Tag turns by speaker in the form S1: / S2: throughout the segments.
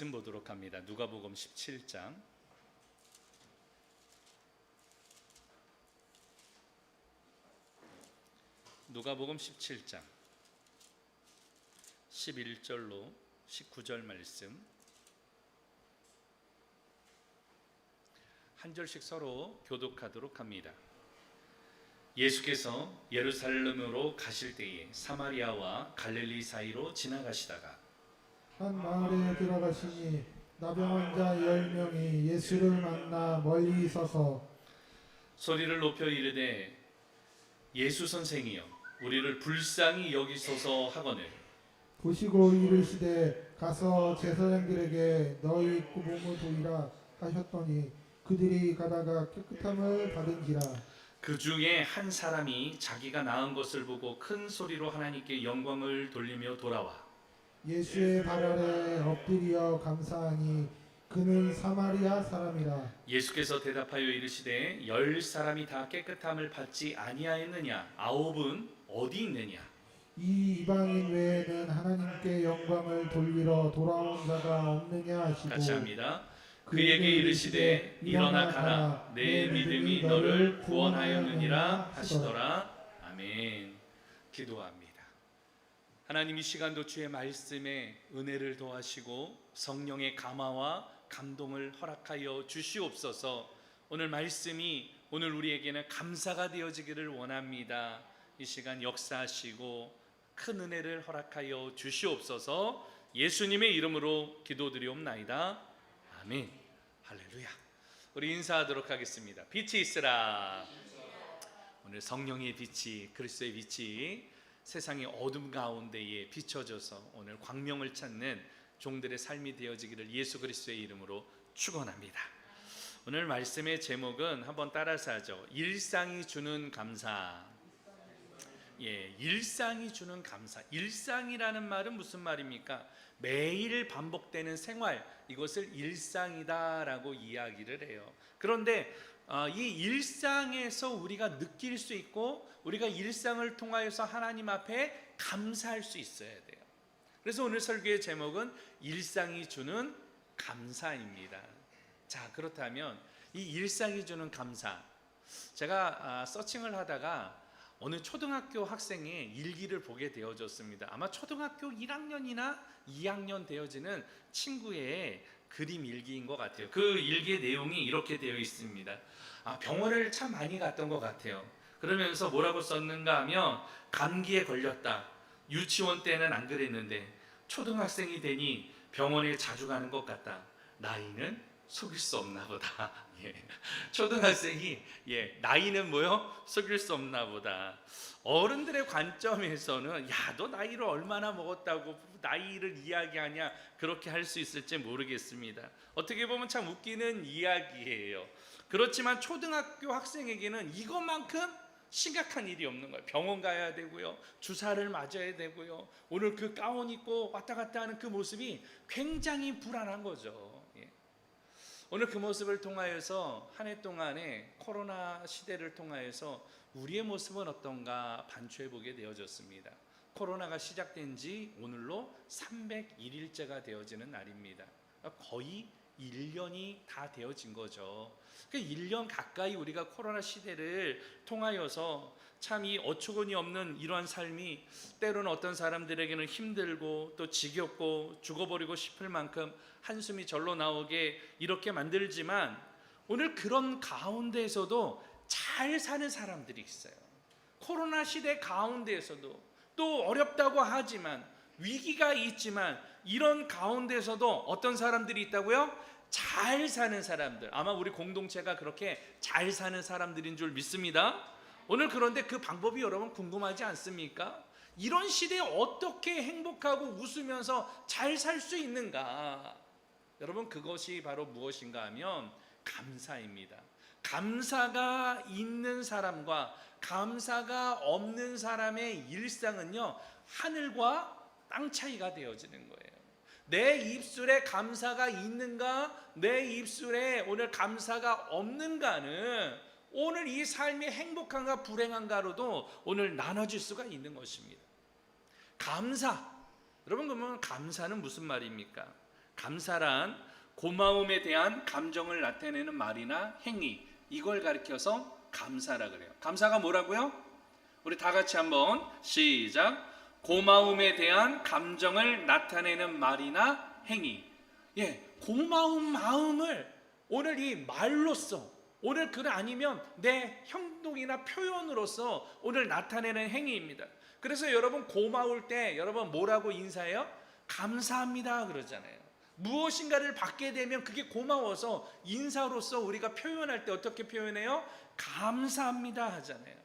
S1: 말씀 보도록 합니다. 누가복음 17장 누가복음 17장 11절로 19절 말씀 한 절씩 서로 교독하도록 합니다. 예수께서 예루살렘으로 가실 때에 사마리아와 갈릴리 사이로 지나가시다가
S2: 한 마을에 들어가시니 나병 환자 10명이 예수를 만나 멀리 서서
S1: 소리를 높여 이르되 예수 선생이여 우리를 불쌍히 여기소서 하거늘
S2: 보시고 이르시되 가서 제사장들에게 너희 몸을 보이라 하셨더니 그들이 가다가 깨끗함을 받은지라.
S1: 그 중에 한 사람이 자기가 나은 것을 보고 큰 소리로 하나님께 영광을 돌리며 돌아와
S2: 예수의 발 아래 엎드려 감사하니 그는 사마리아 사람이라.
S1: 예수께서 대답하여 이르시되 10사람이 다 깨끗함을 받지 아니하였느냐 9은 어디 있느냐
S2: 이 이방인 외에는 하나님께 영광을 돌리러 돌아온 자가 없느냐 하시고
S1: 같이 합니다. 그에게 이르시되 일어나 가라 내 믿음이 너를 구원하였느니라 하시더라. 아멘. 기도합니다. 하나님 이 시간도 주의 말씀에 은혜를 더하시고 성령의 감화와 감동을 허락하여 주시옵소서. 오늘 말씀이 오늘 우리에게는 감사가 되어지기를 원합니다. 이 시간 역사하시고 큰 은혜를 허락하여 주시옵소서. 예수님의 이름으로 기도드리옵나이다. 아멘. 할렐루야. 우리 인사하도록 하겠습니다. 빛이 있으라. 오늘 성령의 빛이, 그리스도의 빛이 세상의 어둠 가운데에 비춰져서 오늘 광명을 찾는 종들의 삶이 되어지기를 예수 그리스도의 이름으로 축원합니다. 오늘 말씀의 제목은 한번 따라서 하죠. 일상이 주는 감사. 일상이 주는 감사. 일상이라는 말은 무슨 말입니까? 매일 반복되는 생활, 이것을 일상이다라고 이야기를 해요. 그런데 이 일상에서 우리가 느낄 수 있고 우리가 일상을 통하여서 하나님 앞에 감사할 수 있어야 돼요. 그래서 오늘 설교의 제목은 일상이 주는 감사입니다. 자, 그렇다면 이 일상이 주는 감사, 제가 서칭을 하다가 어느 초등학교 학생의 일기를 보게 되어졌습니다. 아마 초등학교 1학년이나 2학년 되어지는 친구의 그림 일기인 것 같아요. 그 일기의 내용이 이렇게 되어 있습니다. 병원을 참 많이 갔던 것 같아요. 그러면서 뭐라고 썼는가 하면 감기에 걸렸다. 유치원 때는 안 그랬는데 초등학생이 되니 병원에 자주 가는 것 같다. 나이는 속일 수 없나 보다. 초등학생이 나이는 뭐요? 속일 수 없나 보다. 어른들의 관점에서는 야, 너 나이를 얼마나 먹었다고 나이를 이야기하냐, 그렇게 할 수 있을지 모르겠습니다. 어떻게 보면 참 웃기는 이야기예요. 그렇지만 초등학교 학생에게는 이것만큼 심각한 일이 없는 거예요. 병원 가야 되고요, 주사를 맞아야 되고요, 오늘 그 가운 입고 왔다 갔다 하는 그 모습이 굉장히 불안한 거죠. 오늘 그 모습을 통하여서 한 해 동안의 코로나 시대를 통하여서 우리의 모습은 어떤가 반추해 보게 되어졌습니다. 코로나가 시작된 지 오늘로 301일째가 되어지는 날입니다. 거의 1년이 다 되어진 거죠. 1년 가까이 우리가 코로나 시대를 통하여서 참 이 어처구니 없는 이러한 삶이 때로는 어떤 사람들에게는 힘들고 또 지겹고 죽어버리고 싶을 만큼 한숨이 절로 나오게 이렇게 만들지만 오늘 그런 가운데에서도 잘 사는 사람들이 있어요. 코로나 시대 가운데에서도 또 어렵다고 하지만 위기가 있지만 이런 가운데서도 어떤 사람들이 있다고요? 잘 사는 사람들. 아마 우리 공동체가 그렇게 잘 사는 사람들인 줄 믿습니다. 오늘 그런데 그 방법이 여러분 궁금하지 않습니까? 이런 시대에 어떻게 행복하고 웃으면서 잘 살 수 있는가? 여러분, 그것이 바로 무엇인가 하면 감사입니다. 감사가 있는 사람과 감사가 없는 사람의 일상은요, 하늘과 땅 차이가 되어지는 거예요. 내 입술에 감사가 있는가, 내 입술에 오늘 감사가 없는가는 오늘 이 삶이 행복한가 불행한가로도 오늘 나눠질 수가 있는 것입니다. 감사, 여러분 그러면 감사는 무슨 말입니까? 감사란 고마움에 대한 감정을 나타내는 말이나 행위, 이걸 가리켜서 감사라 그래요. 감사가 뭐라고요? 우리 다 같이 한번 시작. 고마움에 대한 감정을 나타내는 말이나 행위. 고마운 마음을 오늘 이 말로써, 오늘 글 아니면 내 행동이나 표현으로서 오늘 나타내는 행위입니다. 그래서 여러분 고마울 때 여러분 뭐라고 인사해요? 감사합니다 그러잖아요. 무엇인가를 받게 되면 그게 고마워서 인사로서 우리가 표현할 때 어떻게 표현해요? 감사합니다 하잖아요.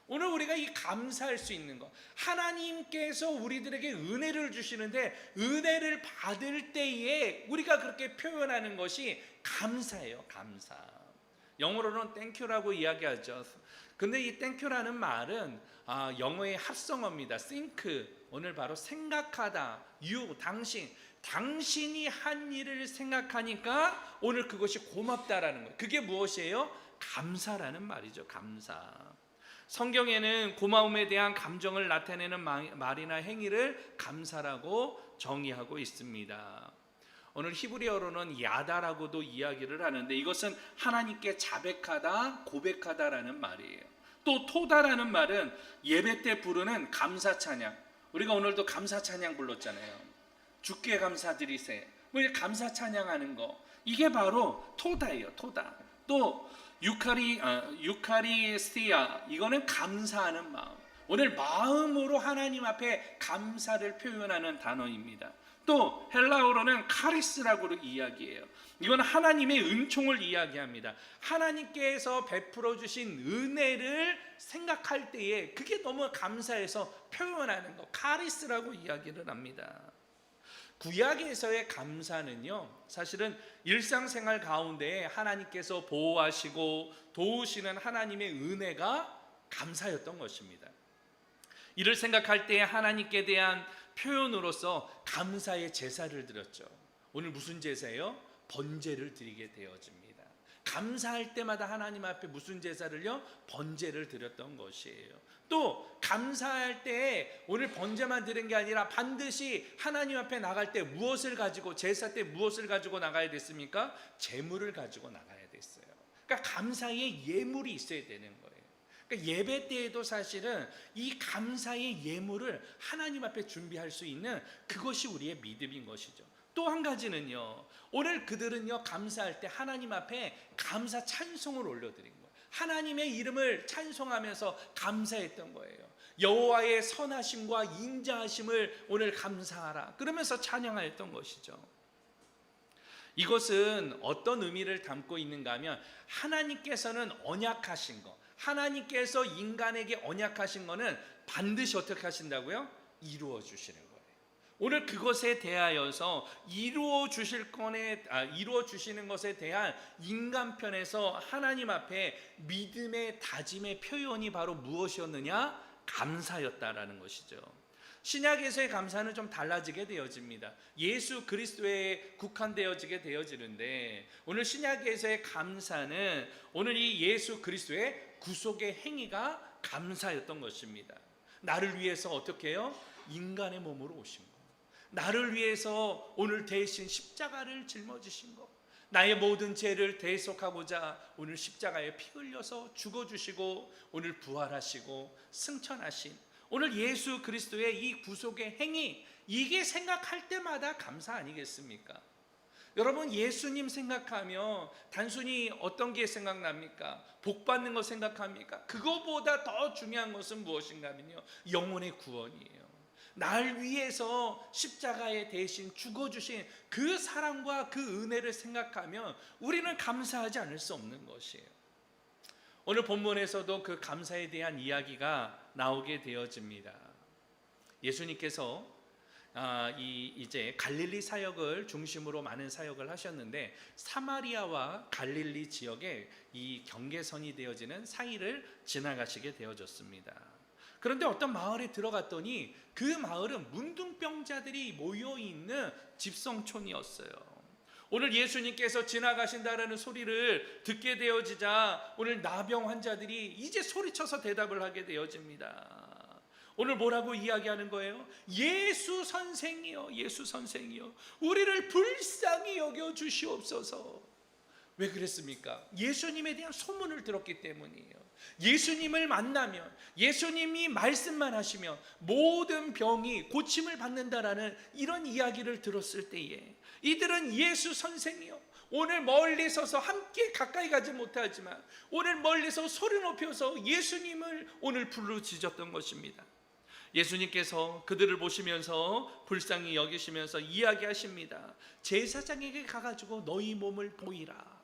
S1: 오늘 우리가 이 감사할 수 있는 것, 하나님께서 우리들에게 은혜를 주시는데 은혜를 받을 때에 우리가 그렇게 표현하는 것이 감사예요. 감사. 영어로는 땡큐라고 이야기하죠. 근데 이 땡큐라는 말은 영어의 합성어입니다. think. 오늘 바로 생각하다. you, 당신이 한 일을 생각하니까 오늘 그것이 고맙다라는 거예요. 그게 무엇이에요? 감사라는 말이죠. 감사. 성경에는 고마움에 대한 감정을 나타내는 말이나 행위를 감사라고 정의하고 있습니다. 오늘 히브리어로는 야다라고도 이야기를 하는데 이것은 하나님께 자백하다, 고백하다라는 말이에요. 또 토다라는 말은 예배 때 부르는 감사 찬양. 우리가 오늘도 감사 찬양 불렀잖아요. 주께 감사드리세. 감사 찬양하는 거. 이게 바로 토다예요. 토다. 또 유카리스티아, 이거는 감사하는 마음. 오늘 마음으로 하나님 앞에 감사를 표현하는 단어입니다. 또 헬라어로는 카리스라고 이야기해요. 이건 하나님의 은총을 이야기합니다. 하나님께서 베풀어 주신 은혜를 생각할 때에 그게 너무 감사해서 표현하는 거, 카리스라고 이야기를 합니다. 구약에서의 감사는요, 사실은 일상생활 가운데 하나님께서 보호하시고 도우시는 하나님의 은혜가 감사였던 것입니다. 이를 생각할 때 하나님께 대한 표현으로서 감사의 제사를 드렸죠. 오늘 무슨 제사예요? 번제를 드리게 되어집니다. 감사할 때마다 하나님 앞에 무슨 제사를요? 번제를 드렸던 것이에요. 또 감사할 때 오늘 번제만 드린 게 아니라 반드시 하나님 앞에 나갈 때 무엇을 가지고, 제사 때 무엇을 가지고 나가야 됐습니까? 제물을 가지고 나가야 됐어요. 그러니까 감사의 예물이 있어야 되는 거예요. 그러니까 예배 때에도 사실은 이 감사의 예물을 하나님 앞에 준비할 수 있는 그것이 우리의 믿음인 것이죠. 또 한 가지는요, 오늘 그들은요 감사할 때 하나님 앞에 감사 찬송을 올려드린 거예요. 하나님의 이름을 찬송하면서 감사했던 거예요. 여호와의 선하심과 인자하심을 오늘 감사하라 그러면서 찬양하였던 것이죠. 이것은 어떤 의미를 담고 있는가 하면 하나님께서는 언약하신 것, 하나님께서 인간에게 언약하신 것은 반드시 어떻게 하신다고요? 이루어 주시는 거예요. 오늘 그것에 대하여서 이루어 주시는 것에 대한 인간 편에서 하나님 앞에 믿음의 다짐의 표현이 바로 무엇이었느냐? 감사였다라는 것이죠. 신약에서의 감사는 좀 달라지게 되어집니다. 예수 그리스도에 국한되어지게 되어지는데 오늘 신약에서의 감사는 오늘 이 예수 그리스도의 구속의 행위가 감사였던 것입니다. 나를 위해서 어떻게 해요? 인간의 몸으로 오신 것. 나를 위해서 오늘 대신 십자가를 짊어지신 것. 나의 모든 죄를 대속하고자 오늘 십자가에 피 흘려서 죽어주시고 오늘 부활하시고 승천하신 오늘 예수 그리스도의 이 구속의 행위, 이게 생각할 때마다 감사 아니겠습니까? 여러분, 예수님 생각하면 단순히 어떤 게 생각납니까? 복 받는 거 생각합니까? 그거보다 더 중요한 것은 무엇인가 하면요, 영혼의 구원이에요. 날 위해서 십자가에 대신 죽어주신 그 사랑과 그 은혜를 생각하면 우리는 감사하지 않을 수 없는 것이에요. 오늘 본문에서도 그 감사에 대한 이야기가 나오게 되어집니다. 예수님께서 이제 갈릴리 사역을 중심으로 많은 사역을 하셨는데 사마리아와 갈릴리 지역에 이 경계선이 되어지는 사이를 지나가시게 되어졌습니다. 그런데 어떤 마을에 들어갔더니 그 마을은 문둥병자들이 모여있는 집성촌이었어요. 오늘 예수님께서 지나가신다라는 소리를 듣게 되어지자 오늘 나병 환자들이 이제 소리쳐서 대답을 하게 되어집니다. 오늘 뭐라고 이야기하는 거예요? 예수 선생이여, 예수 선생이여, 우리를 불쌍히 여겨 주시옵소서. 왜 그랬습니까? 예수님에 대한 소문을 들었기 때문이에요. 예수님을 만나면, 예수님이 말씀만 하시면 모든 병이 고침을 받는다라는 이런 이야기를 들었을 때에 이들은 예수 선생이요, 오늘 멀리 서서 함께 가까이 가지 못하지만 오늘 멀리서 소리 높여서 예수님을 오늘 부르짖었던 것입니다. 예수님께서 그들을 보시면서 불쌍히 여기시면서 이야기하십니다. 제사장에게 가가지고 너희 몸을 보이라.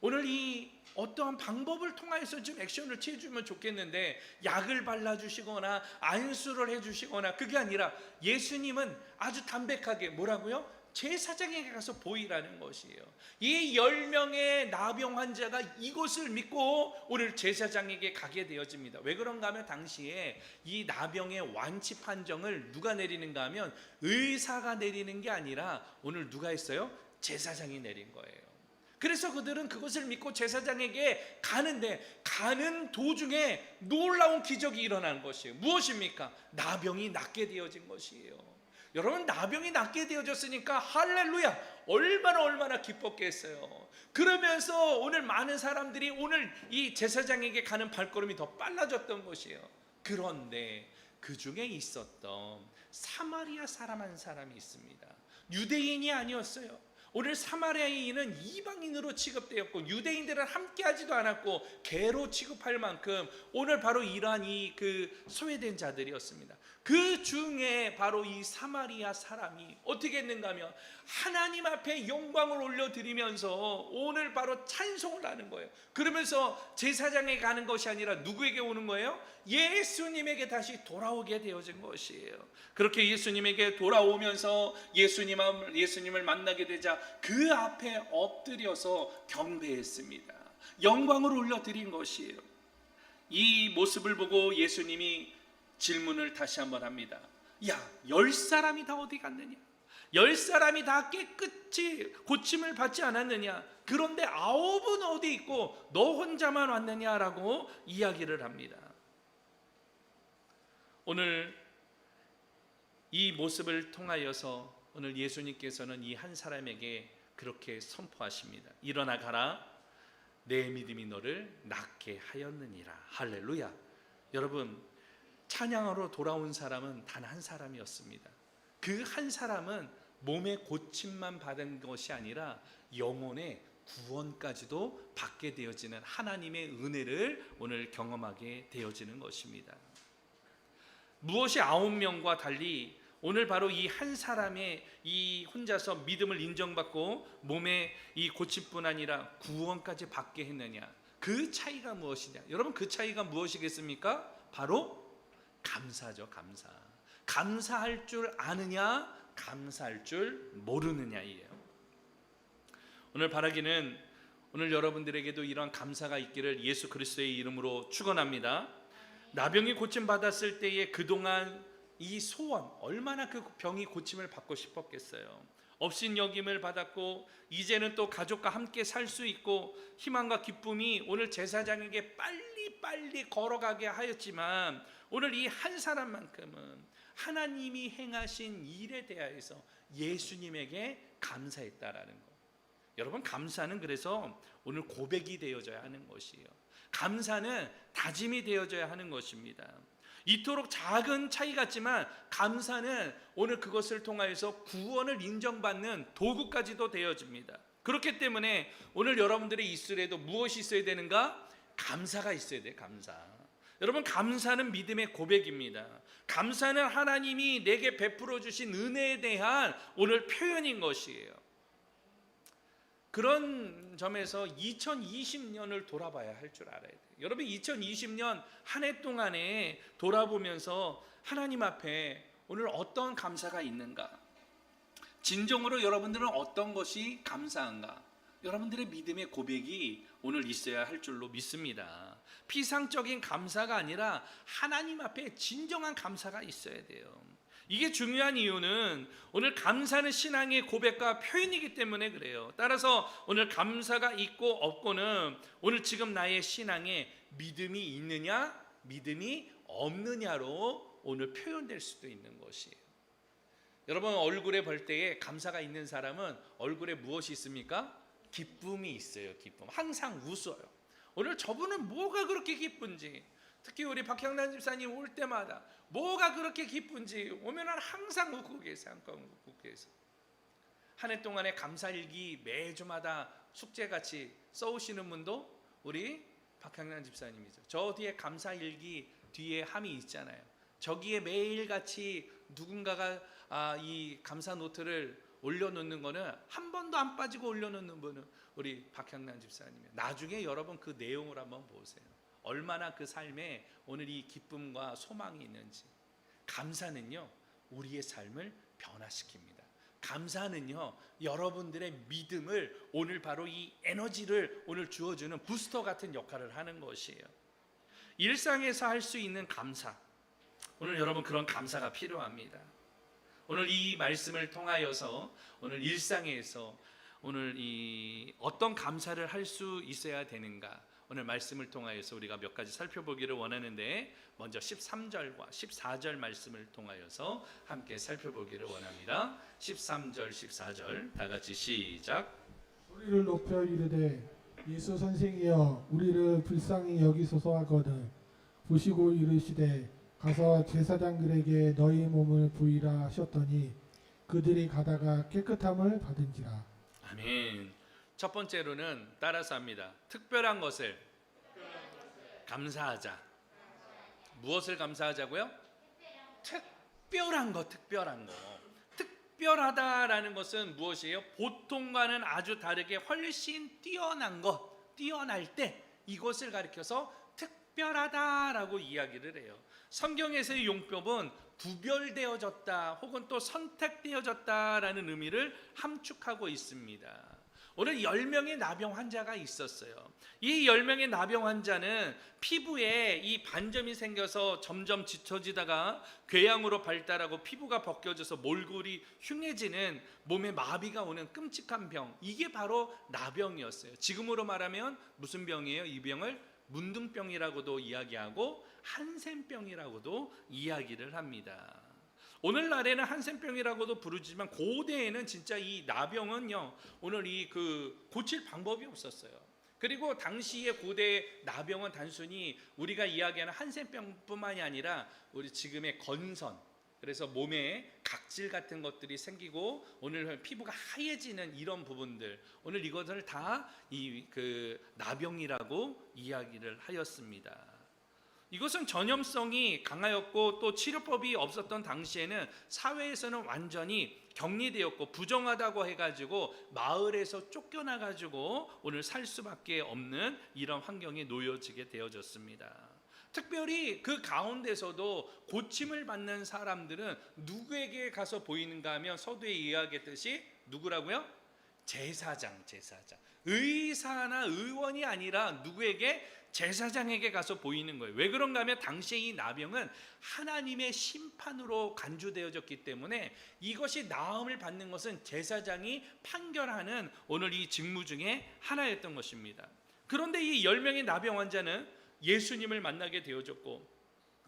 S1: 오늘 이 어떠한 방법을 통해서 좀 액션을 취해주면 좋겠는데, 약을 발라주시거나 안수를 해주시거나 그게 아니라 예수님은 아주 담백하게 뭐라고요? 제사장에게 가서 보이라는 것이에요. 이 10명의 나병 환자가 이곳을 믿고 오늘 제사장에게 가게 되어집니다. 왜 그런가 하면 당시에 이 나병의 완치 판정을 누가 내리는가 하면 의사가 내리는 게 아니라 오늘 누가 했어요? 제사장이 내린 거예요. 그래서 그들은 그것을 믿고 제사장에게 가는데, 가는 도중에 놀라운 기적이 일어나는 것이에요. 무엇입니까? 나병이 낫게 되어진 것이에요. 여러분, 나병이 낫게 되어졌으니까 할렐루야, 얼마나 기뻤겠어요. 그러면서 오늘 많은 사람들이 오늘 이 제사장에게 가는 발걸음이 더 빨라졌던 것이에요. 그런데 그 중에 있었던 사마리아 사람 한 사람이 있습니다. 유대인이 아니었어요. 오늘 사마리아인은 이방인으로 취급되었고 유대인들은 함께하지도 않았고 개로 취급할 만큼 오늘 바로 이러한 이 소외된 자들이었습니다. 그 중에 바로 이 사마리아 사람이 어떻게 했는가 하면 하나님 앞에 영광을 올려드리면서 오늘 바로 찬송을 하는 거예요. 그러면서 제사장에게 가는 것이 아니라 누구에게 오는 거예요? 예수님에게 다시 돌아오게 되어진 것이에요. 그렇게 예수님에게 돌아오면서 예수님을 만나게 되자 그 앞에 엎드려서 경배했습니다. 영광을 올려드린 것이에요. 이 모습을 보고 예수님이 질문을 다시 한번 합니다. 야, 10사람이 다 어디 갔느냐? 10사람이 다 깨끗이 고침을 받지 않았느냐? 그런데 9은 어디 있고 너 혼자만 왔느냐라고 이야기를 합니다. 오늘 이 모습을 통하여서 오늘 예수님께서는 이 한 사람에게 그렇게 선포하십니다. 일어나 가라, 내 믿음이 너를 낫게 하였느니라. 할렐루야. 여러분, 찬양하러 돌아온 사람은 단 한 사람이었습니다. 그 한 사람은 몸의 고침만 받은 것이 아니라 영혼의 구원까지도 받게 되어지는 하나님의 은혜를 오늘 경험하게 되어지는 것입니다. 무엇이 9명과 달리 오늘 바로 이 한 사람의 이 혼자서 믿음을 인정받고 몸의 이 고침뿐 아니라 구원까지 받게 했느냐, 그 차이가 무엇이냐? 여러분, 그 차이가 무엇이겠습니까? 바로 감사죠. 감사할 줄 아느냐, 감사할 줄 모르느냐이에요. 오늘 바라기는 오늘 여러분들에게도 이러한 감사가 있기를 예수 그리스도의 이름으로 축원합니다. 나병이 고침 받았을 때에 그동안 이 소원, 얼마나 그 병이 고침을 받고 싶었겠어요. 업신여김을 받았고 이제는 또 가족과 함께 살 수 있고 희망과 기쁨이 오늘 제사장에게 빨리 걸어가게 하였지만 오늘 이 한 사람만큼은 하나님이 행하신 일에 대하여서 예수님에게 감사했다라는 것. 여러분, 감사는 그래서 오늘 고백이 되어져야 하는 것이에요. 감사는 다짐이 되어져야 하는 것입니다. 이토록 작은 차이 같지만 감사는 오늘 그것을 통하여서 구원을 인정받는 도구까지도 되어집니다. 그렇기 때문에 오늘 여러분들의 입술에도 무엇이 있어야 되는가? 감사가 있어야 돼요. 감사. 여러분, 감사는 믿음의 고백입니다. 감사는 하나님이 내게 베풀어 주신 은혜에 대한 오늘 표현인 것이에요. 그런 점에서 2020년을 돌아봐야 할 줄 알아야 돼요. 여러분, 2020년 한 해 동안에 돌아보면서 하나님 앞에 오늘 어떤 감사가 있는가? 진정으로 여러분들은 어떤 것이 감사한가? 여러분들의 믿음의 고백이 오늘 있어야 할 줄로 믿습니다. 피상적인 감사가 아니라 하나님 앞에 진정한 감사가 있어야 돼요. 이게 중요한 이유는 오늘 감사는 신앙의 고백과 표현이기 때문에 그래요. 따라서 오늘 감사가 있고 없고는 오늘 지금 나의 신앙에 믿음이 있느냐, 믿음이 없느냐로 오늘 표현될 수도 있는 것이에요. 여러분 얼굴에 볼 때에 감사가 있는 사람은 얼굴에 무엇이 있습니까? 기쁨이 있어요. 기쁨. 항상 웃어요. 오늘 저분은 뭐가 그렇게 기쁜지, 특히 우리 박형란 집사님 올 때마다 뭐가 그렇게 기쁜지 오면은 항상 웃고 계세요. 항상 웃고 계세요. 한 해 동안의 감사일기 매주마다 숙제같이 써오시는 분도 우리 박형란 집사님이죠. 저 뒤에 감사일기 뒤에 함이 있잖아요. 저기에 매일같이 누군가가 이 감사 노트를 올려놓는 거는 한 번도 안 빠지고 올려놓는 분은 우리 박형란 집사님이에요. 나중에 여러분 그 내용을 한번 보세요. 얼마나 그 삶에 오늘 이 기쁨과 소망이 있는지. 감사는요 우리의 삶을 변화시킵니다. 감사는요 여러분들의 믿음을 오늘 바로 이 에너지를 오늘 주어주는 부스터 같은 역할을 하는 것이에요. 일상에서 할 수 있는 감사, 오늘 여러분 그런 감사가 필요합니다. 오늘 이 말씀을 통하여서 오늘 일상에서 오늘 이 어떤 감사를 할 수 있어야 되는가, 오늘 말씀을 통하여서 우리가 몇 가지 살펴보기를 원하는데, 먼저 13절과 14절 말씀을 통하여서 함께 살펴보기를 원합니다. 13절 14절 다 같이 시작.
S2: 소리를 높여 이르되 예수 선생이여 우리를 불쌍히 여기소서 하거든 보시고 이르시되 가서 제사장들에게 너희 몸을 부이라 하셨더니 그들이 가다가 깨끗함을 받은지라.
S1: 아멘. 첫 번째로는 따라서 합니다. 특별한 것을 감사하자. 무엇을 감사하자고요? 특별한 거, 특별한 거. 특별하다라는 것은 무엇이에요? 보통과는 아주 다르게 훨씬 뛰어난 것, 뛰어날 때 이것을 가리켜서 특별하다라고 이야기를 해요. 성경에서의 용법은 구별되어졌다 혹은 또 선택되어졌다라는 의미를 함축하고 있습니다. 오늘 10명의 나병 환자가 있었어요. 이 10명의 나병 환자는 피부에 이 반점이 생겨서 점점 짙어지다가 궤양으로 발달하고 피부가 벗겨져서 몰골이 흉해지는 몸에 마비가 오는 끔찍한 병, 이게 바로 나병이었어요. 지금으로 말하면 무슨 병이에요? 이 병을 문둥병이라고도 이야기하고 한센병이라고도 이야기를 합니다. 오늘날에는 한센병이라고도 부르지만 고대에는 진짜 이 나병은요 오늘 이 고칠 방법이 없었어요. 그리고 당시의 고대 나병은 단순히 우리가 이야기하는 한센병뿐만이 아니라 우리 지금의 건선, 그래서 몸에 각질 같은 것들이 생기고 오늘 피부가 하얘지는 이런 부분들, 오늘 이것을 다 이 나병이라고 이야기를 하였습니다. 이것은 전염성이 강하였고 또 치료법이 없었던 당시에는 사회에서는 완전히 격리되었고 부정하다고 해가지고 마을에서 쫓겨나가지고 오늘 살 수밖에 없는 이런 환경에 놓여지게 되어졌습니다. 특별히 그 가운데서도 고침을 받는 사람들은 누구에게 가서 보이는가 하면 서두에 이야기했듯이 누구라고요? 제사장. 의사나 의원이 아니라 누구에게? 제사장에게 가서 보이는 거예요. 왜 그런가 하면 당시에 이 나병은 하나님의 심판으로 간주되어졌기 때문에 이것이 나음을 받는 것은 제사장이 판결하는 오늘 이 직무 중에 하나였던 것입니다. 그런데 이 10명의 나병 환자는 예수님을 만나게 되어졌고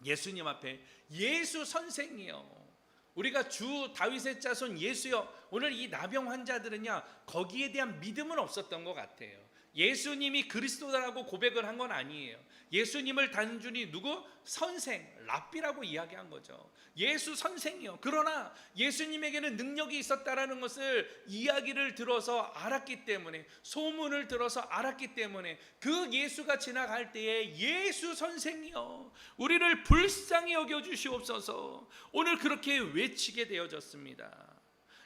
S1: 예수님 앞에 예수 선생이요, 우리가 주 다윗의 자손 예수요, 오늘 이 나병 환자들은요 거기에 대한 믿음은 없었던 것 같아요. 예수님이 그리스도라고 고백을 한 건 아니에요. 예수님을 단순히 누구? 선생, 랍비라고 이야기한 거죠. 예수 선생이요. 그러나 예수님에게는 능력이 있었다라는 것을 이야기를 들어서 알았기 때문에, 소문을 들어서 알았기 때문에 그 예수가 지나갈 때에 예수 선생이요, 우리를 불쌍히 여겨주시옵소서, 오늘 그렇게 외치게 되어졌습니다.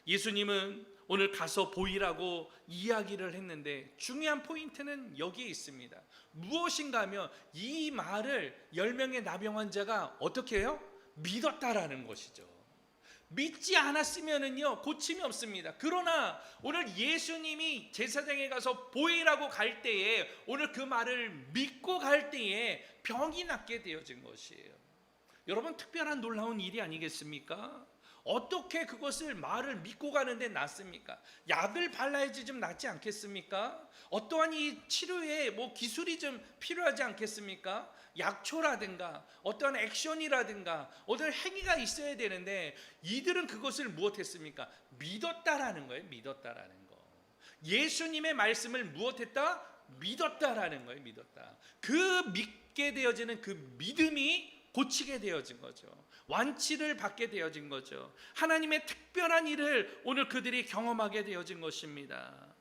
S1: 예수님은 오늘 가서 보이라고 이야기를 했는데 중요한 포인트는 여기에 있습니다. 무엇인가 하면 이 말을 10명의 나병 환자가 어떻게 해요? 믿었다라는 것이죠. 믿지 않았으면은요 고침이 없습니다. 그러나 오늘 예수님이 제사장에 가서 보이라고 갈 때에 오늘 그 말을 믿고 갈 때에 병이 낫게 되어진 것이에요. 여러분, 특별한 놀라운 일이 아니겠습니까? 어떻게 그것을 말을 믿고 가는데 낫습니까? 약을 발라야지 좀 낫지 않겠습니까? 어떠한 이 치료에 뭐 기술이 좀 필요하지 않겠습니까? 약초라든가 어떠한 액션이라든가 어떤 행위가 있어야 되는데 이들은 그것을 무엇했습니까? 믿었다라는 거예요. 믿었다라는 거. 예수님의 말씀을 무엇했다? 믿었다라는 거예요. 믿었다. 그 믿게 되어지는 그 믿음이 고치게 되어진 거죠. 완치를 받게 되어진 거죠. 하나님의 특별한 일을 오늘 그들이 경험하게 되어진 것입니다.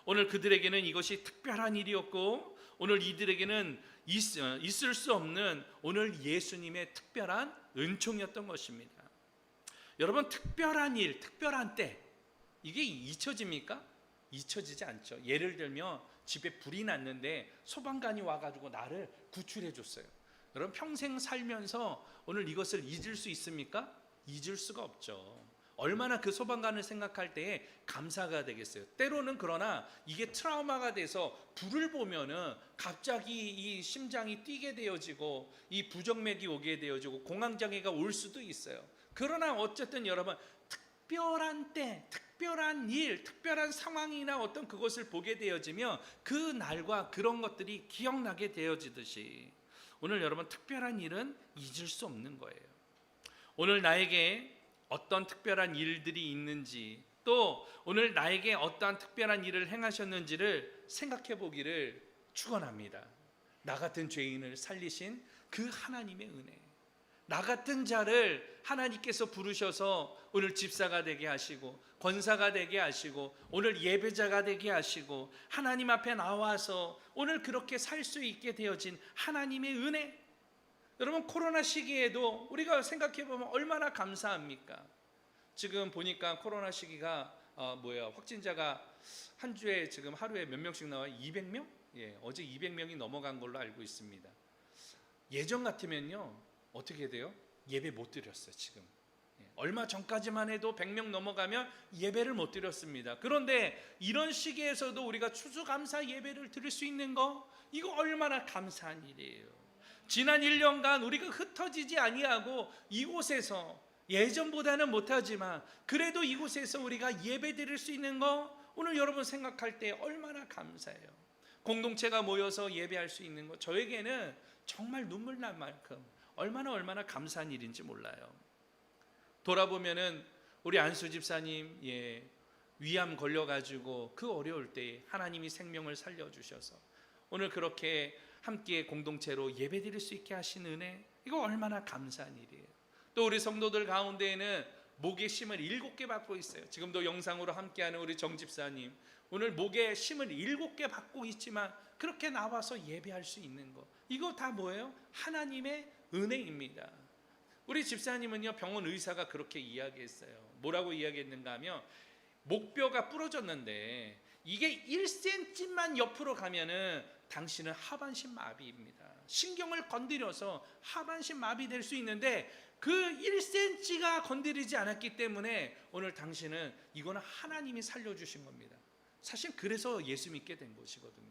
S1: 오늘 그들에게는 이것이 특별한 일이었고 오늘 이들에게는 있을 수 없는 오늘 예수님의 특별한 은총이었던 것입니다. 여러분, 특별한 일, 특별한 때 이게 잊혀집니까? 잊혀지지 않죠. 예를 들면 집에 불이 났는데 소방관이 와가지고 나를 구출해 줬어요. 여러분, 평생 살면서 오늘 이것을 잊을 수 있습니까? 잊을 수가 없죠. 얼마나 그 소방관을 생각할 때에 감사가 되겠어요. 때로는 그러나 이게 트라우마가 돼서 불을 보면은 갑자기 이 심장이 뛰게 되어지고 이 부정맥이 오게 되어지고 공황장애가 올 수도 있어요. 그러나 어쨌든 여러분, 특별한 때, 특별한 일, 특별한 상황이나 어떤 그것을 보게 되어지면 그 날과 그런 것들이 기억나게 되어지듯이 오늘 여러분, 특별한 일은 잊을 수 없는 거예요. 오늘 나에게 어떤 특별한 일들이 있는지, 또 오늘 나에게 어떠한 특별한 일을 행하셨는지를 생각해 보기를 축원합니다. 나 같은 죄인을 살리신 그 하나님의 은혜, 나 같은 자를 하나님께서 부르셔서 오늘 집사가 되게 하시고 권사가 되게 하시고 오늘 예배자가 되게 하시고 하나님 앞에 나와서 오늘 그렇게 살 수 있게 되어진 하나님의 은혜. 여러분, 코로나 시기에도 우리가 생각해 보면 얼마나 감사합니까? 지금 보니까 코로나 시기가 확진자가 한 주에 지금 하루에 몇 명씩 나와요? 200명? 예, 어제 200명이 넘어간 걸로 알고 있습니다. 예전 같으면요 어떻게 돼요? 예배 못 드렸어요. 지금 얼마 전까지만 해도 100명 넘어가면 예배를 못 드렸습니다. 그런데 이런 시기에서도 우리가 추수감사 예배를 드릴 수 있는 거, 이거 얼마나 감사한 일이에요. 지난 1년간 우리가 흩어지지 아니하고 이곳에서 예전보다는 못하지만 그래도 이곳에서 우리가 예배 드릴 수 있는 거 오늘 여러분 생각할 때 얼마나 감사해요. 공동체가 모여서 예배할 수 있는 거, 저에게는 정말 눈물 날 만큼 얼마나 감사한 일인지 몰라요. 돌아보면은 우리 안수 집사님 위암 걸려가지고 그 어려울 때에 하나님이 생명을 살려주셔서 오늘 그렇게 함께 공동체로 예배드릴 수 있게 하신 은혜, 이거 얼마나 감사한 일이에요. 또 우리 성도들 가운데에는 목에 심을 7개 받고 있어요. 지금도 영상으로 함께하는 우리 정 집사님, 오늘 목에 심을 7개 받고 있지만 그렇게 나와서 예배할 수 있는 거, 이거 다 뭐예요? 하나님의 은혜입니다. 우리 집사님은요, 병원 의사가 그렇게 이야기했어요. 뭐라고 이야기했는가 하면 목뼈가 부러졌는데 이게 1cm만 옆으로 가면은 당신은 하반신 마비입니다. 신경을 건드려서 하반신 마비될 수 있는데 그 1cm가 건드리지 않았기 때문에 오늘 당신은 이거는 하나님이 살려주신 겁니다. 사실 그래서 예수 믿게 된 것이거든요.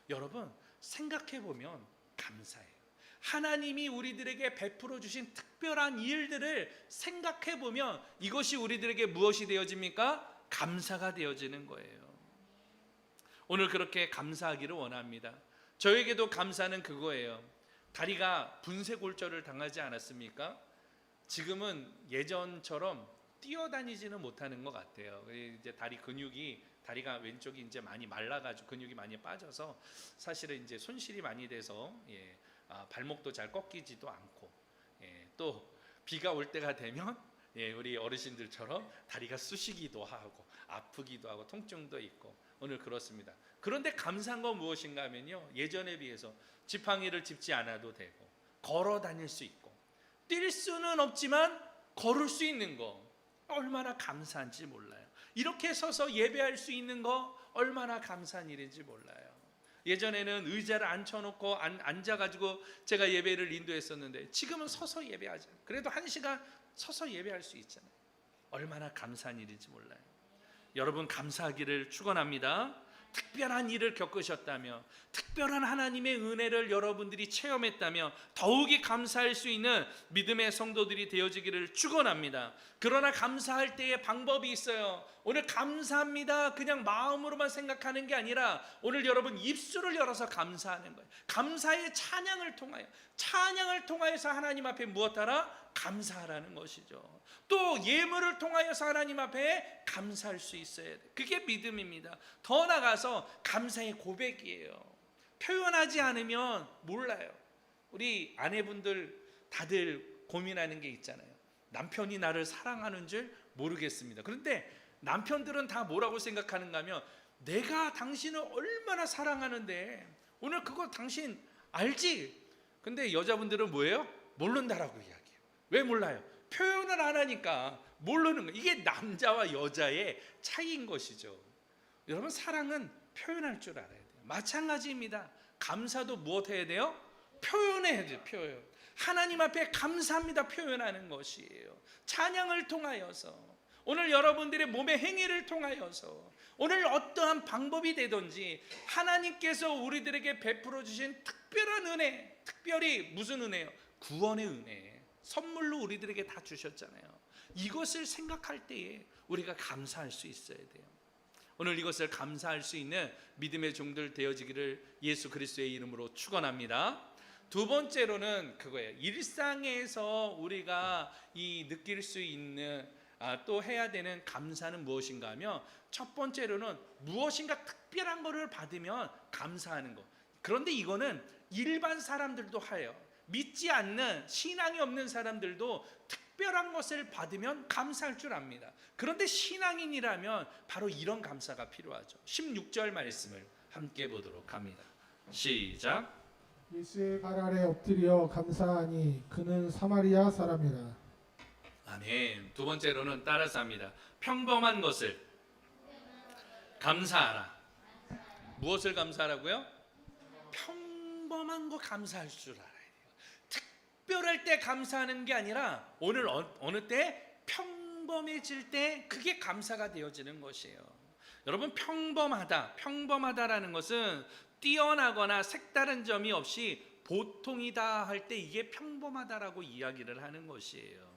S1: 여러분, 생각해보면 감사해요. 하나님이 우리들에게 베풀어 주신 특별한 일들을 생각해보면 이것이 우리들에게 무엇이 되어집니까? 감사가 되어지는 거예요. 오늘 그렇게 감사하기를 원합니다. 저에게도 감사는 그거예요. 다리가 분쇄골절을 당하지 않았습니까? 지금은 예전처럼 뛰어다니지는 못하는 것 같아요. 이제 다리가 왼쪽이 이제 많이 말라가지고 근육이 많이 빠져서 사실은 이제 손실이 많이 돼서 발목도 잘 꺾이지도 않고, 또 비가 올 때가 되면 우리 어르신들처럼 다리가 쑤시기도 하고 아프기도 하고 통증도 있고 오늘 그렇습니다. 그런데 감사한 건 무엇인가 하면요, 예전에 비해서 지팡이를 짚지 않아도 되고 걸어 다닐 수 있고 뛸 수는 없지만 걸을 수 있는 거 얼마나 감사한지 몰라요. 이렇게 서서 예배할 수 있는 거 얼마나 감사한 일인지 몰라요. 예전에는 의자를 앉혀놓고 앉아가지고 제가 예배를 인도했었는데 지금은 서서 예배하잖아요. 그래도 1시간 서서 예배할 수 있잖아요. 얼마나 감사한 일인지 몰라요. 여러분, 감사하기를 축원합니다. 특별한 일을 겪으셨다며, 특별한 하나님의 은혜를 여러분들이 체험했다며 더욱이 감사할 수 있는 믿음의 성도들이 되어지기를 축원합니다. 그러나 감사할 때의 방법이 있어요. 오늘 감사합니다 그냥 마음으로만 생각하는 게 아니라 오늘 여러분 입술을 열어서 감사하는 거예요. 감사의 찬양을 통하여서 하나님 앞에 무엇하라? 감사하라는 것이죠. 또 예물을 통하여서 하나님 앞에 감사할 수 있어야 돼요. 그게 믿음입니다. 더 나아가서 감사의 고백이에요. 표현하지 않으면 몰라요. 우리 아내분들 다들 고민하는 게 있잖아요. 남편이 나를 사랑하는 줄 모르겠습니다. 그런데 남편들은 다 뭐라고 생각하는가 하면 내가 당신을 얼마나 사랑하는데 오늘 그거 당신 알지? 근데 여자분들은 뭐예요? 모른다라고 이야기해요. 왜 몰라요? 표현을 안 하니까 모르는 거예요. 이게 남자와 여자의 차이인 것이죠. 여러분 사랑은 표현할 줄 알아야 돼요. 마찬가지입니다. 감사도 무엇 해야 돼요? 표현해야 돼요. 표현. 하나님 앞에 감사합니다 표현하는 것이에요. 찬양을 통하여서 오늘 여러분들의 몸의 행위를 통하여서 오늘 어떠한 방법이 되든지 하나님께서 우리들에게 베풀어 주신 특별한 은혜, 특별히 무슨 은혜요? 구원의 은혜, 선물로 우리들에게 다 주셨잖아요. 이것을 생각할 때에 우리가 감사할 수 있어야 돼요. 오늘 이것을 감사할 수 있는 믿음의 종들 되어지기를 예수 그리스도의 이름으로 축원합니다. 두 번째로는 그거예요. 일상에서 우리가 느낄 수 있는 또 해야 되는 감사는 무엇인가 하면 첫 번째로는 무엇인가 특별한 것을 받으면 감사하는 것. 그런데 이거는 일반 사람들도 해요. 믿지 않는 신앙이 없는 사람들도 특별한 것을 받으면 감사할 줄 압니다. 그런데 신앙인이라면 바로 이런 감사가 필요하죠. 16절 말씀을 함께 보도록 합니다. 시작.
S2: 예수의 발 아래 엎드려 감사하니 그는 사마리아 사람이라.
S1: 아멘. 두 번째로는 따라서 합니다. 평범한 것을 감사하라. 무엇을 감사하라고요? 평범한 거 감사할 줄 알아야 돼요. 특별할 때 감사하는 게 아니라 오늘 어느 때 평범해질 때 그게 감사가 되어지는 것이에요. 여러분 평범하다라는 것은 뛰어나거나 색다른 점이 없이 보통이다 할 때 이게 평범하다라고 이야기를 하는 것이에요.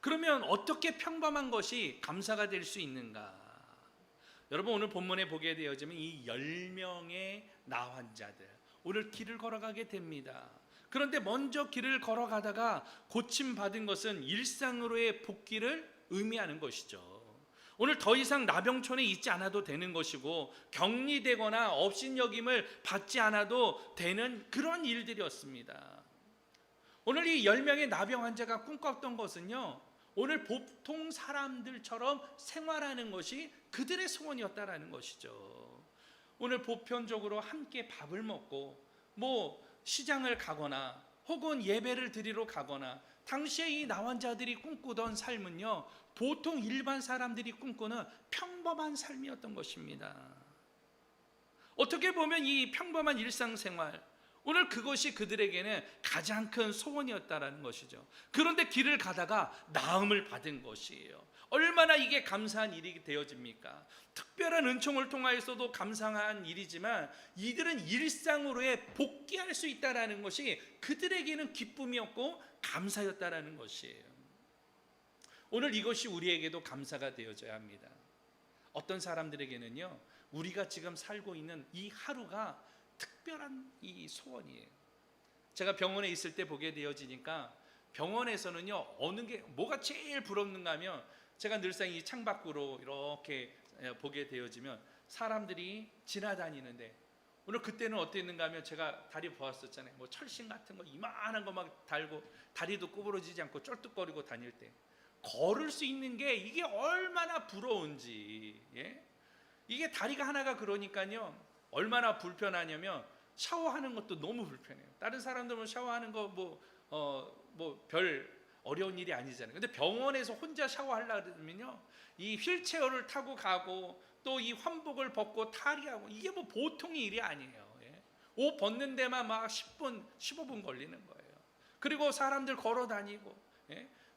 S1: 그러면 어떻게 평범한 것이 감사가 될 수 있는가? 여러분 오늘 본문에 보게 되어지면 이 10명의 나환자들 오늘 길을 걸어가게 됩니다. 그런데 먼저 길을 걸어가다가 고침받은 것은 일상으로의 복귀를 의미하는 것이죠. 오늘 더 이상 나병촌에 있지 않아도 되는 것이고 격리되거나 업신여김을 받지 않아도 되는 그런 일들이었습니다. 오늘 이 10명의 나병 환자가 꿈꿨던 것은요, 오늘 보통 사람들처럼 생활하는 것이 그들의 소원이었다라는 것이죠. 오늘 보편적으로 함께 밥을 먹고 시장을 가거나 혹은 예배를 드리러 가거나 당시에 이 나환자들이 꿈꾸던 삶은요, 보통 일반 사람들이 꿈꾸는 평범한 삶이었던 것입니다. 어떻게 보면 이 평범한 일상생활, 오늘 그것이 그들에게는 가장 큰 소원이었다라는 것이죠. 그런데 길을 가다가 나음을 받은 것이에요. 얼마나 이게 감사한 일이 되어집니까? 특별한 은총을 통하여서도 감사한 일이지만 이들은 일상으로의 복귀할 수 있다라는 것이 그들에게는 기쁨이었고 감사였다라는 것이에요. 오늘 이것이 우리에게도 감사가 되어져야 합니다. 어떤 사람들에게는요, 우리가 지금 살고 있는 이 하루가 특별한 이 소원이에요. 제가 병원에 있을 때 보게 되어지니까 병원에서는요, 뭐가 제일 부럽는가 하면 제가 늘상 이 창밖으로 이렇게 보게 되어지면 사람들이 지나다니는데 오늘 그때는 어땠는가 하면 제가 다리 보았었잖아요. 철심 같은 거 이만한 거 막 달고 다리도 구부러지지 않고 쩔뚝거리고 다닐 때 걸을 수 있는 게 이게 얼마나 부러운지. 이게 다리가 하나가 그러니까요 얼마나 불편하냐면 샤워하는 것도 너무 불편해요. 다른 사람들은 샤워하는 거 별 어려운 일이 아니잖아요. 근데 병원에서 혼자 샤워하려고 그러면요 이 휠체어를 타고 가고 또 이 환복을 벗고 탈의하고 이게 보통의 일이 아니에요. 옷 벗는 데만 막 10분 15분 걸리는 거예요. 그리고 사람들 걸어 다니고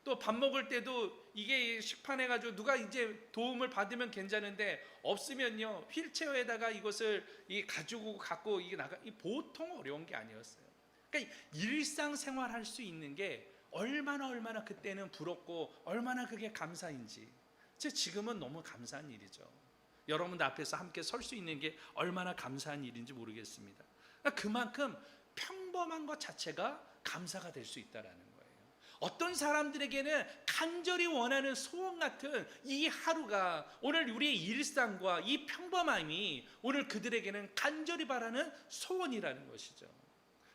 S1: 또 밥 먹을 때도 이게 식판해가지고 누가 이제 도움을 받으면 괜찮은데 없으면요 휠체어에다가 이것을 가지고 갖고 이게 보통 어려운 게 아니었어요. 그러니까 일상생활 할 수 있는 게 얼마나 그때는 부럽고 얼마나 그게 감사인지 지금은 너무 감사한 일이죠. 여러분들 앞에서 함께 설 수 있는 게 얼마나 감사한 일인지 모르겠습니다. 그만큼 평범한 것 자체가 감사가 될 수 있다라는 거예요. 어떤 사람들에게는 간절히 원하는 소원 같은 이 하루가 오늘 우리의 일상과 이 평범함이 오늘 그들에게는 간절히 바라는 소원이라는 것이죠.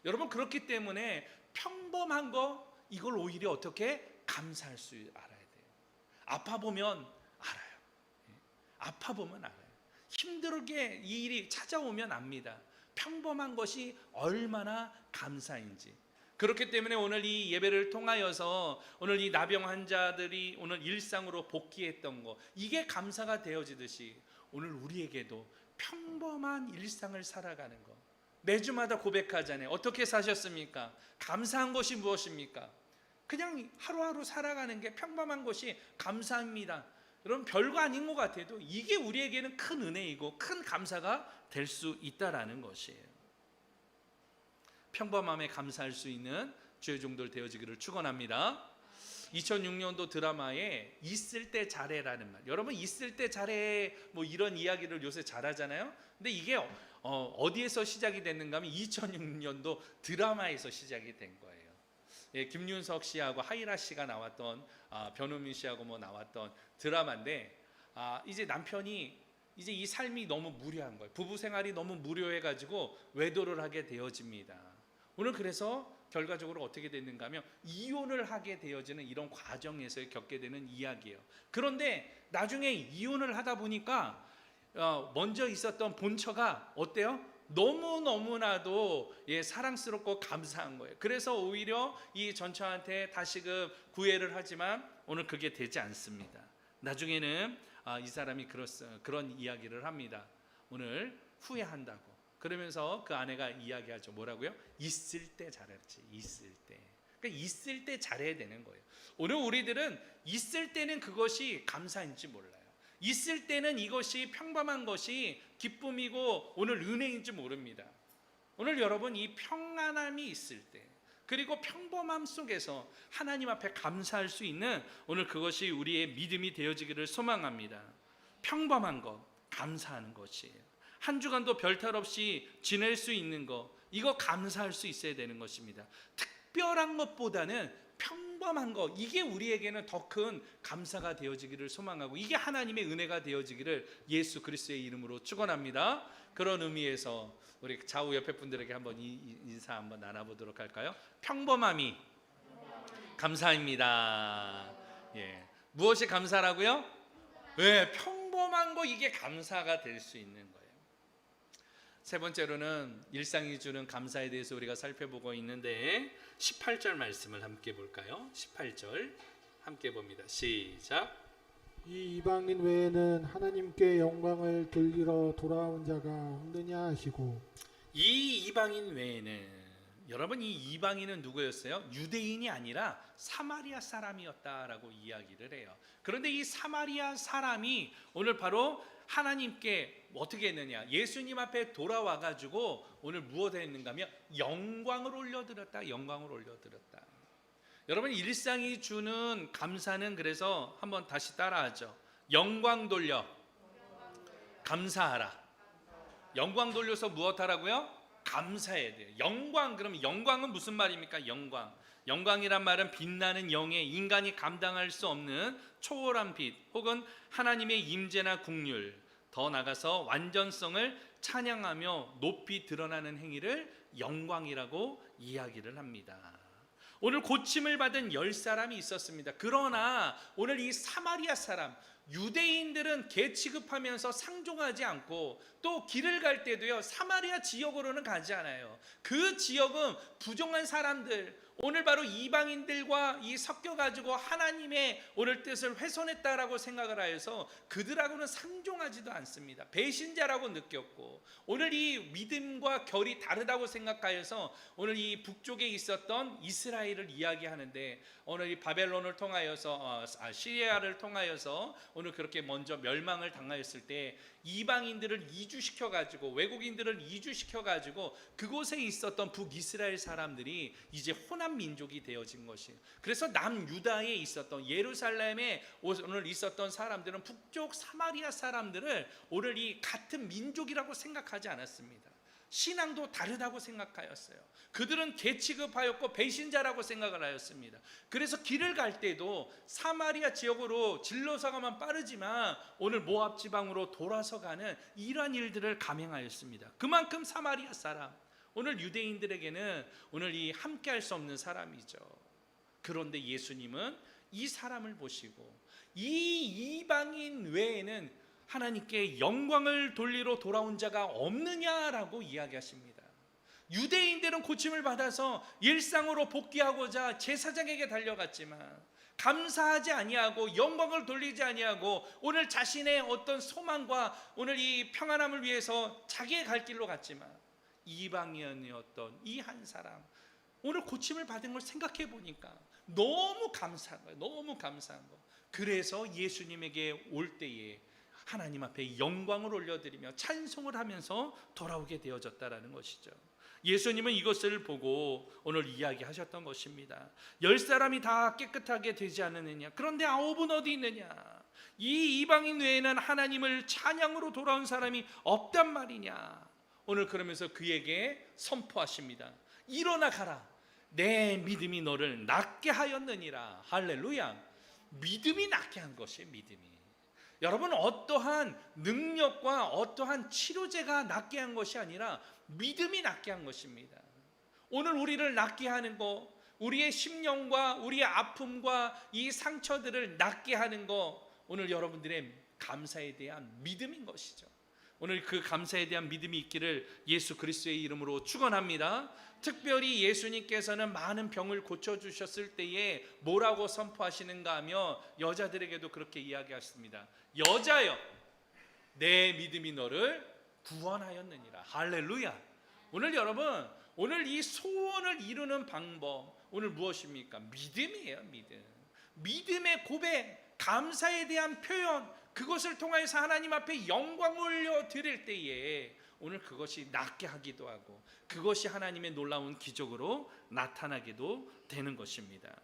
S1: 여러분, 그렇기 때문에 평범한 거 이걸 오히려 어떻게 감사할 수 알아야 돼요. 아파 보면 알아요. 아파 보면 알아요. 힘들게 이 일이 찾아오면 압니다. 평범한 것이 얼마나 감사인지. 그렇기 때문에 오늘 이 예배를 통하여서 오늘 이 나병 환자들이 오늘 일상으로 복귀했던 거, 이게 감사가 되어지듯이 오늘 우리에게도 평범한 일상을 살아가는 거, 매주마다 고백하잖아요. 어떻게 사셨습니까? 감사한 것이 무엇입니까? 그냥 하루하루 살아가는 게 평범한 것이 감사합니다. 여러분, 별거 아닌 것 같아도 이게 우리에게는 큰 은혜이고 큰 감사가 될 수 있다라는 것이에요. 평범함에 감사할 수 있는 주의 종들 되어지기를 축원합니다. 2006년도 드라마에 있을 때 잘해라는 말. 여러분, 있을 때 잘해 뭐 이런 이야기를 요새 잘하잖아요. 근데 이게 어디에서 시작이 됐는가 하면 2006년도 드라마에서 시작이 된 거예요. 예, 김윤석 씨하고 하이라 씨가 나왔던 변우민 씨하고 뭐 나왔던 드라마인데 이제 남편이 이제 이 삶이 너무 무료한 거예요. 부부 생활이 너무 무료해가지고 외도를 하게 되어집니다. 오늘 그래서 결과적으로 어떻게 됐는가 하면 이혼을 하게 되어지는 이런 과정에서 겪게 되는 이야기예요. 그런데 나중에 이혼을 하다 보니까 먼저 있었던 본처가 어때요? 너무나도 사랑스럽고 감사한 거예요. 그래서 오히려 이 전처한테 다시금 구애를 하지만 오늘 그게 되지 않습니다. 나중에는 이 사람이 그런 이야기를 합니다. 오늘 후회한다고. 그러면서 그 아내가 이야기하죠. 뭐라고요? 있을 때 잘했지. 있을 때. 그러니까 있을 때 잘해야 되는 거예요. 오늘 우리들은 있을 때는 그것이 감사인지 몰라요. 있을 때는 이것이 평범한 것이 기쁨이고 오늘 은혜인지 모릅니다. 오늘 여러분, 이 평안함이 있을 때, 그리고 평범함 속에서 하나님 앞에 감사할 수 있는 오늘 그것이 우리의 믿음이 되어지기를 소망합니다. 평범한 것, 감사하는 것이에요. 한 주간도 별탈 없이 지낼 수 있는 것, 이거 감사할 수 있어야 되는 것입니다. 특별한 것보다는 평범한 것, 이게 우리에게는 더 큰 감사가 되어지기를 소망하고 이게 하나님의 은혜가 되어지기를 예수 그리스도의 이름으로 축원합니다. 그런 의미에서 우리 좌우 옆에 분들에게 한번 인사 한번 나눠보도록 할까요? 평범함이 감사입니다. 예, 무엇이 감사라고요? 네, 평범한 거, 이게 감사가 될 수 있는 거예요. 세 번째로는 일상이 주는 감사에 대해서 우리가 살펴보고 있는데 18절 말씀을 함께 볼까요? 18절 함께 봅니다. 시작.
S2: 이 이방인 외에는 하나님께 영광을 돌리러 돌아온 자가 없느냐 하시고.
S1: 이 이방인 외에는, 여러분, 이 이방인은 누구였어요? 유대인이 아니라 사마리아 사람이었다라고 이야기를 해요. 그런데 이 사마리아 사람이 오늘 바로 하나님께 어떻게 했느냐, 예수님 앞에 돌아와 가지고 오늘 무엇 했는가 하면 영광을 올려드렸다. 영광을 올려드렸다. 여러분, 일상이 주는 감사는, 그래서 한번 다시 따라하죠. 영광 돌려 감사하라. 영광 돌려서 무엇 하라고요? 감사해야 돼요. 영광, 그러면 영광은 무슨 말입니까? 영광이란 말은 빛나는 영의, 인간이 감당할 수 없는 초월한 빛, 혹은 하나님의 임재나 국률, 더 나아가서 완전성을 찬양하며 높이 드러나는 행위를 영광이라고 이야기를 합니다. 오늘 고침을 받은 10사람이 있었습니다. 그러나 오늘 이 사마리아 사람, 유대인들은 개 취급하면서 상종하지 않고 또 길을 갈 때도요, 사마리아 지역으로는 가지 않아요. 그 지역은 부정한 사람들, 오늘 바로 이방인들과 섞여가지고 하나님의 오늘 뜻을 훼손했다라고 생각을 하여서 그들하고는 상종하지도 않습니다. 배신자라고 느꼈고, 오늘 이 믿음과 결이 다르다고 생각하여서 오늘 이 북쪽에 있었던 이스라엘을 이야기하는데, 오늘 이 바벨론을 통하여서 시리아를 통하여서 오늘 그렇게 먼저 멸망을 당하였을 때 이방인들을 이주시켜가지고, 외국인들을 이주시켜가지고 그곳에 있었던 북이스라엘 사람들이 이제 혼합 민족이 되어진 것이에요. 그래서 남유다에 있었던, 예루살렘에 오늘 있었던 사람들은 북쪽 사마리아 사람들을 오늘 이 같은 민족이라고 생각하지 않았습니다. 신앙도 다르다고 생각하였어요. 그들은 개취급하였고 배신자라고 생각을 하였습니다. 그래서 길을 갈 때도 사마리아 지역으로 진로서 가면 빠르지만 오늘 모압 지방으로 돌아서 가는 이러한 일들을 감행하였습니다. 그만큼 사마리아 사람, 오늘 유대인들에게는 오늘 이 함께할 수 없는 사람이죠. 그런데 예수님은 이 사람을 보시고 이 이방인 외에는 하나님께 영광을 돌리러 돌아온 자가 없느냐라고 이야기하십니다. 유대인들은 고침을 받아서 일상으로 복귀하고자 제사장에게 달려갔지만 감사하지 아니하고 영광을 돌리지 아니하고 오늘 자신의 어떤 소망과 오늘 이 평안함을 위해서 자기의 갈 길로 갔지만 이방인이었던 이 한 사람, 오늘 고침을 받은 걸 생각해 보니까 너무 감사한 거예요. 너무 감사한 거. 그래서 예수님에게 올 때에 하나님 앞에 영광을 올려드리며 찬송을 하면서 돌아오게 되어졌다라는 것이죠. 예수님은 이것을 보고 오늘 이야기하셨던 것입니다. 10사람이 다 깨끗하게 되지 않느냐? 그런데 9은 어디 있느냐? 이 이방인 외에는 하나님을 찬양으로 돌아온 사람이 없단 말이냐? 오늘 그러면서 그에게 선포하십니다. 일어나 가라. 내 믿음이 너를 낫게 하였느니라. 할렐루야. 믿음이 낫게 한 것이에요. 믿음이. 여러분, 어떠한 능력과 어떠한 치료제가 낫게 한 것이 아니라 믿음이 낫게 한 것입니다. 오늘 우리를 낫게 하는 것, 우리의 심령과 우리의 아픔과 이 상처들을 낫게 하는 것, 오늘 여러분들의 감사에 대한 믿음인 것이죠. 오늘 그 감사에 대한 믿음이 있기를 예수 그리스도의 이름으로 축원합니다. 특별히 예수님께서는 많은 병을 고쳐주셨을 때에 뭐라고 선포하시는가 하며 여자들에게도 그렇게 이야기하십니다. 여자여, 내 믿음이 너를 구원하였느니라. 할렐루야. 오늘 여러분, 오늘 이 소원을 이루는 방법, 오늘 무엇입니까? 믿음이에요. 믿음. 믿음의 고백, 감사에 대한 표현, 그것을 통해서 하나님 앞에 영광 올려 드릴 때에 오늘 그것이 낫게 하기도 하고 그것이 하나님의 놀라운 기적으로 나타나기도 되는 것입니다.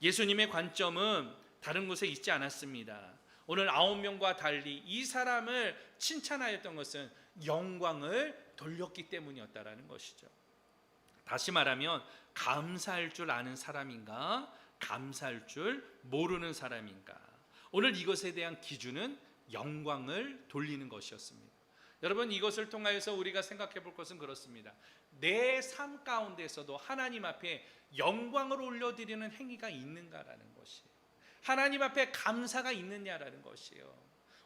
S1: 예수님의 관점은 다른 곳에 있지 않았습니다. 오늘 9명과 달리 이 사람을 칭찬하였던 것은 영광을 돌렸기 때문이었다라는 것이죠. 다시 말하면 감사할 줄 아는 사람인가, 감사할 줄 모르는 사람인가. 오늘 이것에 대한 기준은 영광을 돌리는 것이었습니다. 여러분, 이것을 통하여서 우리가 생각해 볼 것은 그렇습니다. 내 삶 가운데서도 하나님 앞에 영광을 올려드리는 행위가 있는가라는 것이, 하나님 앞에 감사가 있느냐라는 것이에요.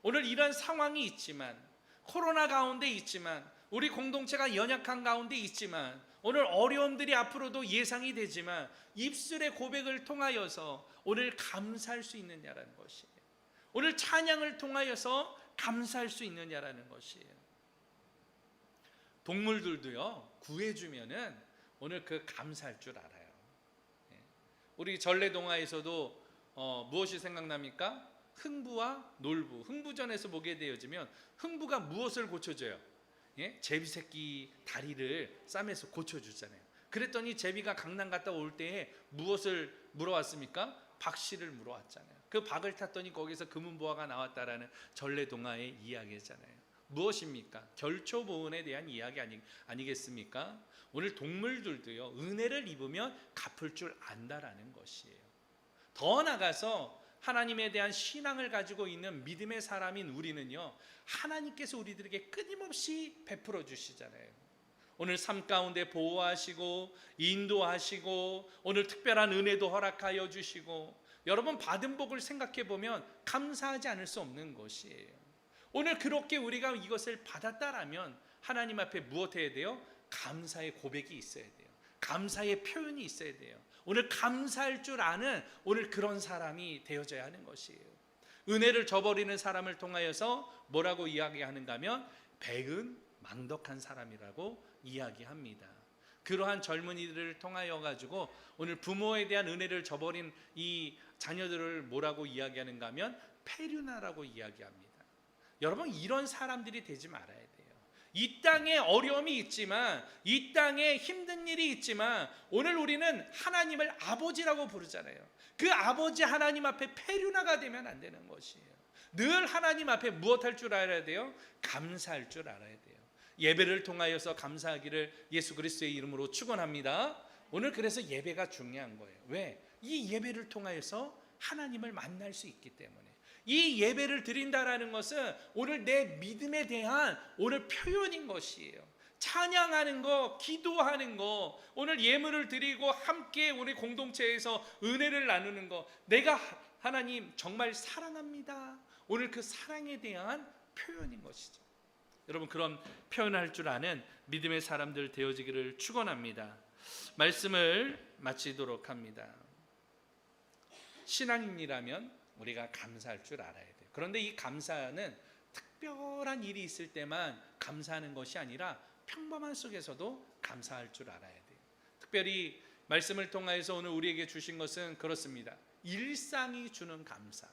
S1: 오늘 이런 상황이 있지만, 코로나 가운데 있지만, 우리 공동체가 연약한 가운데 있지만, 오늘 어려움들이 앞으로도 예상이 되지만 입술의 고백을 통하여서 오늘 감사할 수 있느냐라는 것이에요. 오늘 찬양을 통하여서 감사할 수 있느냐라는 것이에요. 동물들도요, 구해주면은 오늘 그 감사할 줄 알아요. 우리 전래동화에서도 무엇이 생각납니까? 흥부와 놀부. 흥부전에서 보게 되어지면 흥부가 무엇을 고쳐줘요? 제비새끼 다리를 쌈에서 고쳐주잖아요. 그랬더니 제비가 강남 갔다 올 때에 무엇을 물어왔습니까? 박씨를 물어왔잖아요. 그 박을 탔더니 거기서 금은보화가 나왔다라는 전래동화의 이야기잖아요. 무엇입니까? 결초보은에 대한 이야기 아니겠습니까? 오늘 동물들도요, 은혜를 입으면 갚을 줄 안다라는 것이에요. 더 나아가서 하나님에 대한 신앙을 가지고 있는 믿음의 사람인 우리는요, 하나님께서 우리들에게 끊임없이 베풀어 주시잖아요. 오늘 삶 가운데 보호하시고 인도하시고 오늘 특별한 은혜도 허락하여 주시고, 여러분 받은 복을 생각해 보면 감사하지 않을 수 없는 것이에요. 오늘 그렇게 우리가 이것을 받았다라면 하나님 앞에 무엇 해야 돼요? 감사의 고백이 있어야 돼요. 감사의 표현이 있어야 돼요. 오늘 감사할 줄 아는 오늘 그런 사람이 되어져야 하는 것이에요. 은혜를 저버리는 사람을 통하여서 뭐라고 이야기하는가 하면 배은 망덕한 사람이라고 이야기합니다. 그러한 젊은이들을 통하여 가지고 오늘 부모에 대한 은혜를 저버린 이 자녀들을 뭐라고 이야기하는가 하면 페류나라고 이야기합니다. 여러분, 이런 사람들이 되지 말아야 돼요. 이 땅에 어려움이 있지만, 이 땅에 힘든 일이 있지만, 오늘 우리는 하나님을 아버지라고 부르잖아요. 그 아버지 하나님 앞에 페류나가 되면 안 되는 것이에요. 늘 하나님 앞에 무엇할 줄 알아야 돼요? 감사할 줄 알아야 돼요. 예배를 통하여서 감사하기를 예수 그리스도의 이름으로 축원합니다. 오늘 그래서 예배가 중요한 거예요. 왜? 이 예배를 통하여서 하나님을 만날 수 있기 때문에. 이 예배를 드린다라는 것은 오늘 내 믿음에 대한 오늘 표현인 것이에요. 찬양하는 거, 기도하는 거, 오늘 예물을 드리고 함께 우리 공동체에서 은혜를 나누는 거, 내가 하나님 정말 사랑합니다. 오늘 그 사랑에 대한 표현인 것이죠. 여러분, 그런 표현할 줄 아는 믿음의 사람들 되어지기를 축원합니다. 말씀을 마치도록 합니다. 신앙인이라면 우리가 감사할 줄 알아야 돼요. 그런데 이 감사는 특별한 일이 있을 때만 감사하는 것이 아니라 평범한 속에서도 감사할 줄 알아야 돼요. 특별히 말씀을 통하여서 오늘 우리에게 주신 것은 그렇습니다. 일상이 주는 감사.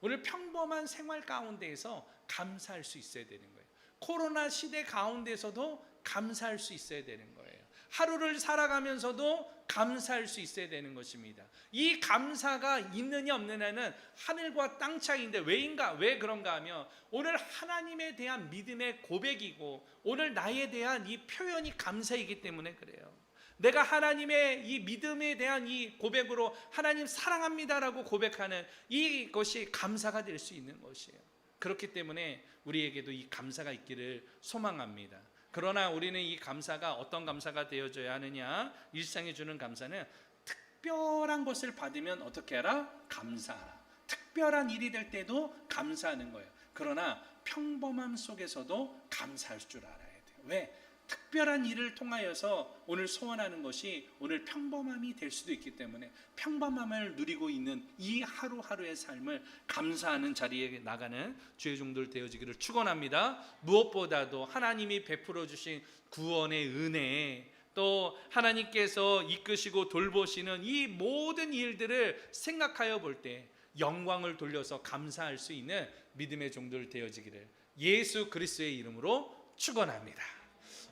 S1: 오늘 평범한 생활 가운데에서 감사할 수 있어야 되는 거예요. 코로나 시대 가운데서도 감사할 수 있어야 되는 거예요. 하루를 살아가면서도 감사할 수 있어야 되는 것입니다. 이 감사가 있느냐 없느냐는 하늘과 땅 차이인데 왜 그런가 하면 오늘 하나님에 대한 믿음의 고백이고 오늘 나에 대한 이 표현이 감사이기 때문에 그래요. 내가 하나님의 이 믿음에 대한 이 고백으로 하나님 사랑합니다라고 고백하는 이것이 감사가 될 수 있는 것이에요. 그렇기 때문에 우리에게도 이 감사가 있기를 소망합니다. 그러나 우리는 이 감사가 어떤 감사가 되어져야 하느냐? 일상에 주는 감사는 특별한 것을 받으면 어떻게 하라? 감사하라. 특별한 일이 될 때도 감사하는 거예요. 그러나 평범함 속에서도 감사할 줄 알아야 돼요. 왜? 특별한 일을 통하여서 오늘 소원하는 것이 오늘 평범함이 될 수도 있기 때문에 평범함을 누리고 있는 이 하루하루의 삶을 감사하는 자리에 나가는 주의 종들 되어지기를 축원합니다. 무엇보다도 하나님이 베풀어 주신 구원의 은혜, 또 하나님께서 이끄시고 돌보시는 이 모든 일들을 생각하여 볼 때 영광을 돌려서 감사할 수 있는 믿음의 종들 되어지기를 예수 그리스도의 이름으로 축원합니다.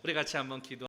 S1: 우리 같이 한번 기도